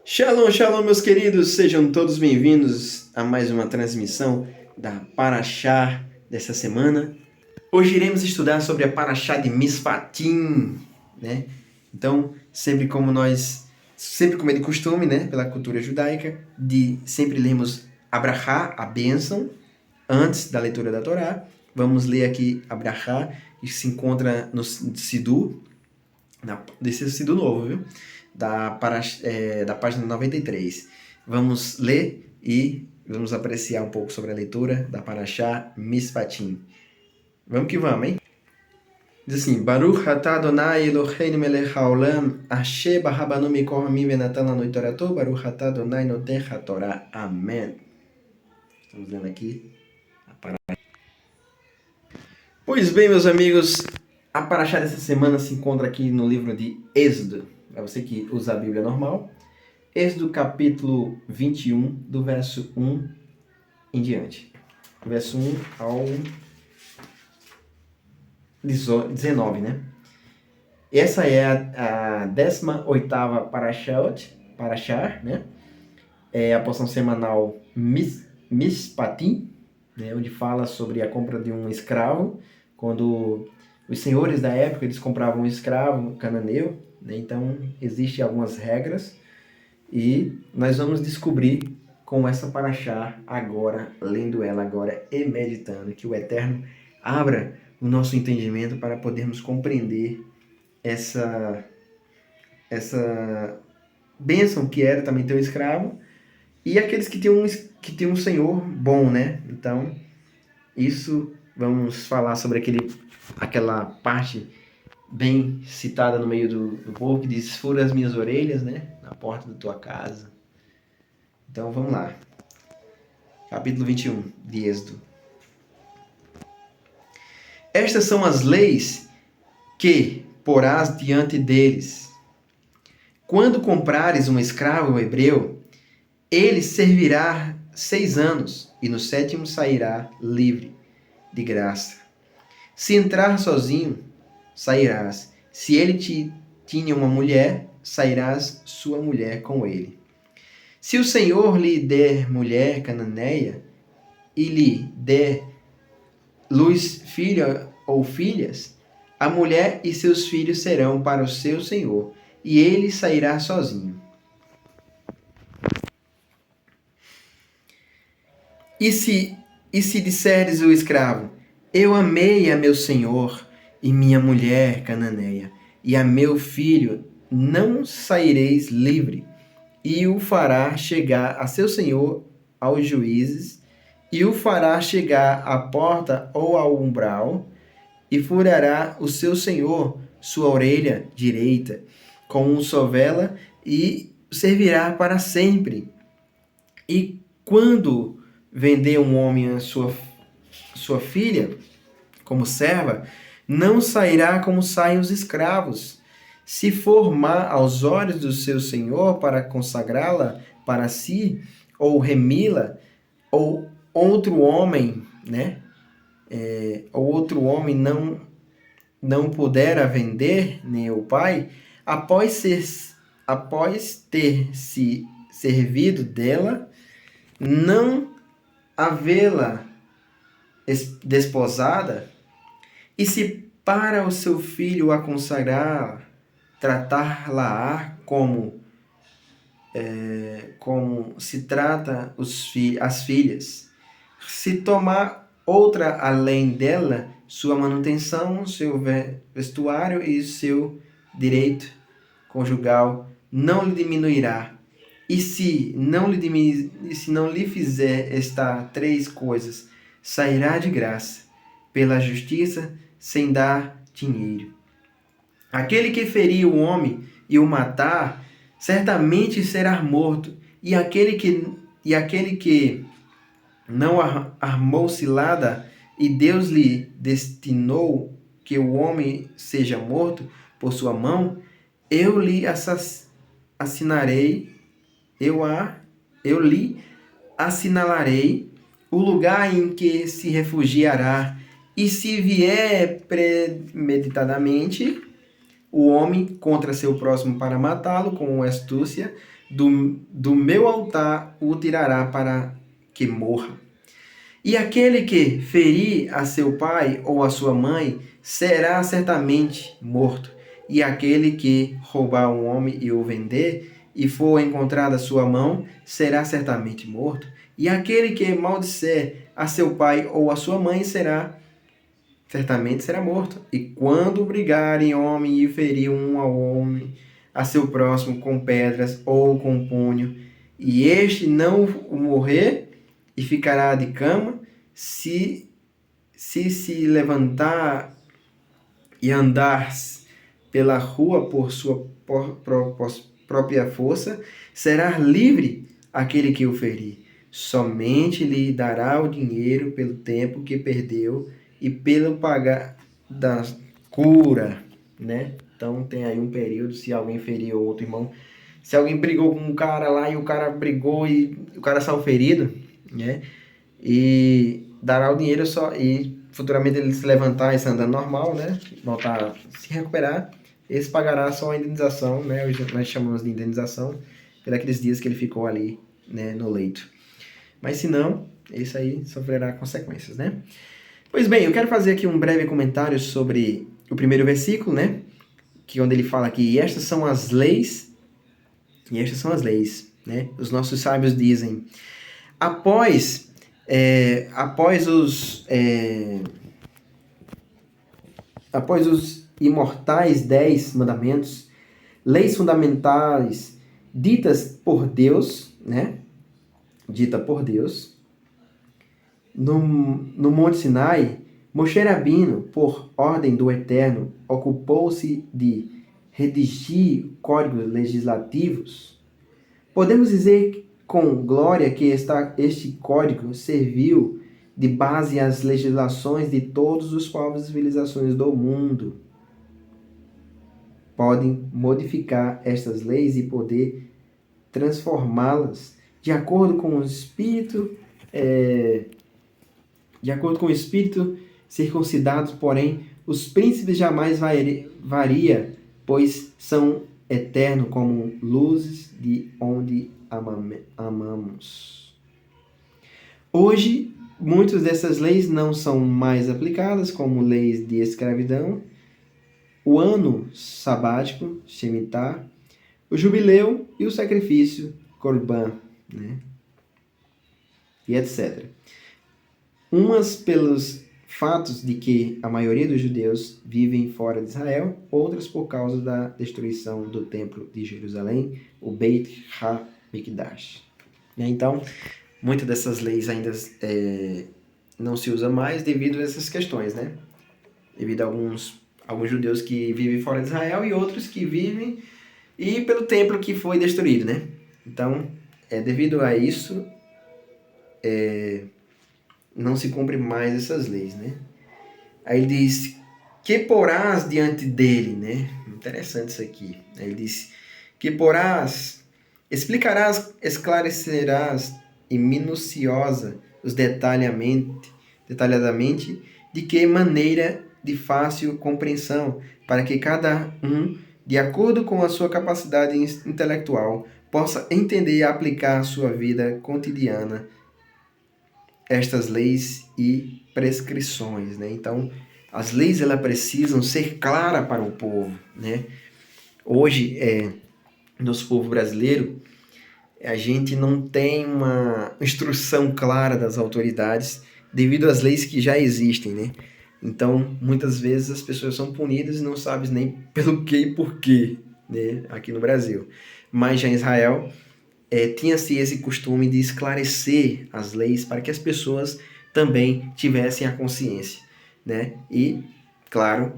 Shalom, shalom, meus queridos, sejam todos bem-vindos a mais uma transmissão da Parashá dessa semana. Hoje iremos estudar sobre a Parashá de Mispatim, né? Então, sempre como é de costume, né, pela cultura judaica, de sempre lermos a Brachá, a bênção, antes da leitura da Torá. Vamos ler aqui a Brachá, que se encontra no Sidur, desse Sidur novo, viu? Da página 93. Vamos ler e vamos apreciar um pouco sobre a leitura da Parashá Mispatim. Vamos que vamos, hein? Diz assim: Baruch atah Adonai Eloheinu melech haolam, asher barabanu mikol hamim venatan lanu torato, Baruch atah Adonai noten hatorá. Amém. Estamos lendo aqui a Parashá. Pois bem, meus amigos, a Parashá dessa semana se encontra aqui no livro de Êxodo. Para você que usa a Bíblia normal, Êxodo capítulo 21, do verso 1 em diante. Do verso 1 ao 19, né? Essa é a 18ª Parashá, né? É a porção semanal Mishpatim, né? Onde fala sobre a compra de um escravo, quando os senhores da época eles compravam um escravo cananeu, né? Então existem algumas regras e nós vamos descobrir com essa Parashá agora, lendo ela agora e meditando, que o Eterno abra o nosso entendimento para podermos compreender essa bênção que era também ter um escravo e aqueles que têm um senhor bom, né? Então, isso vamos falar sobre aquela parte bem citada no meio do povo, que diz: fura as minhas orelhas, né? Na porta da tua casa. Então, vamos lá. Capítulo 21 de Êxodo. Estas são as leis que porás diante deles. Quando comprares um escravo hebreu, ele servirá 6 anos, e no 7º sairá livre, de graça. Se entrar sozinho, sairás. Se ele tinha uma mulher, sairás sua mulher com ele. Se o Senhor lhe der mulher cananeia, e lhe der luz filha ou filhas, a mulher e seus filhos serão para o seu senhor, e ele sairá sozinho. E se disseres o escravo: eu amei a meu senhor e minha mulher cananeia, e a meu filho, não saireis livre, e o fará chegar a seu senhor aos juízes, e o fará chegar à porta ou ao umbral, e furará o seu senhor sua orelha direita com um sovela, e servirá para sempre. E quando vender um homem a sua filha como serva, não sairá como saem os escravos. Se for má aos olhos do seu senhor para consagrá-la para si, ou remi-la, ou outro homem, né? Ou outro homem não puder a vender, nem o pai, após ter se servido dela, não havê-la desposada, e se para o seu filho a consagrar, tratar-la como se trata as filhas. Se tomar outra além dela, sua manutenção, seu vestuário e seu direito conjugal não lhe diminuirá. E se não lhe fizer estas 3 coisas, sairá de graça, pela justiça, sem dar dinheiro. Aquele que ferir o homem e o matar, certamente será morto, e aquele que não armou cilada, e Deus lhe destinou que o homem seja morto por sua mão, eu lhe assinalarei o lugar em que se refugiará, e se vier premeditadamente o homem contra seu próximo para matá-lo com astúcia, do meu altar o tirará para que morra. E aquele que ferir a seu pai ou a sua mãe será certamente morto. E aquele que roubar um homem e o vender, e for encontrada a sua mão, será certamente morto. E aquele que maldisser a seu pai ou a sua mãe certamente será morto. E quando brigarem homem e ferir um ao homem, a seu próximo com pedras ou com punho, e este não o morrer e ficará de cama, se levantar e andar pela rua por sua própria força, será livre aquele que o ferir. Somente lhe dará o dinheiro pelo tempo que perdeu e pelo pagar da cura, né? Então tem aí um período, se alguém feriu outro irmão, se alguém brigou com um cara lá e o cara brigou e o cara saiu ferido, né? E dará o dinheiro só, e futuramente ele se levantar e se andando normal, né? Voltar a se recuperar, esse pagará só a indenização, né? Nós chamamos de indenização por aqueles dias que ele ficou ali, né, no leito. Mas se não, isso aí sofrerá consequências, né? Pois bem, eu quero fazer aqui um breve comentário sobre o primeiro versículo, né? Que onde ele fala que e estas são as leis, né? Os nossos sábios dizem, após os imortais 10 mandamentos, leis fundamentais ditas por Deus, né? Dita por Deus, no Monte Sinai, Moshe Rabino, por ordem do Eterno, ocupou-se de redigir códigos legislativos. Podemos dizer com glória que este código serviu de base às legislações de todos os povos e civilizações do mundo. Podem modificar estas leis e poder transformá-las de acordo com o Espírito, circuncidados, porém, os príncipes jamais varia, pois são eternos como luzes de onde amamos. Hoje, muitas dessas leis não são mais aplicadas, como leis de escravidão, o ano sabático, Shemitah, o jubileu e o sacrifício, Corban, né? E etc. Umas pelos fatos de que a maioria dos judeus vivem fora de Israel, outras por causa da destruição do templo de Jerusalém, o Beit HaMikdash. Então, muitas dessas leis ainda não se usa mais devido a essas questões, né? Devido a alguns judeus que vivem fora de Israel e outros que vivem e pelo templo que foi destruído, né? Então, devido a isso, não se cumpre mais essas leis, né? Aí ele diz, que porás diante dele, né? Interessante isso aqui. Aí ele diz, que porás, explicarás, esclarecerás e minuciosa os detalhadamente, de que maneira de fácil compreensão, para que cada um, de acordo com a sua capacidade intelectual, possa entender e aplicar à sua vida cotidiana estas leis e prescrições, né? Então, as leis elas precisam ser claras para o povo, né? Hoje, nosso povo brasileiro, a gente não tem uma instrução clara das autoridades devido às leis que já existem, né? Então, muitas vezes as pessoas são punidas e não sabem nem pelo que e porquê, né? Aqui no Brasil. Mas já em Israel, tinha-se esse costume de esclarecer as leis para que as pessoas também tivessem a consciência, né? E, claro,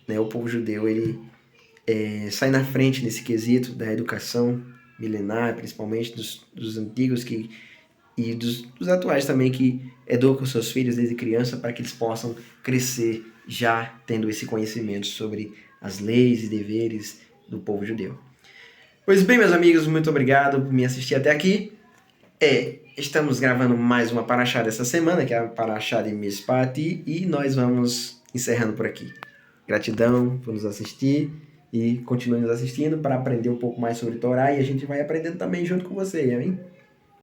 né, o povo judeu ele sai na frente nesse quesito da educação milenar, principalmente dos antigos e dos atuais também, que educam seus filhos desde criança para que eles possam crescer já tendo esse conhecimento sobre as leis e deveres do povo judeu. Pois bem, meus amigos, muito obrigado por me assistir até aqui. Estamos gravando mais uma paraxá dessa semana, que é a paraxá de Mishpati, e nós vamos encerrando por aqui. Gratidão por nos assistir e continue nos assistindo para aprender um pouco mais sobre Torá e a gente vai aprendendo também junto com você, amém?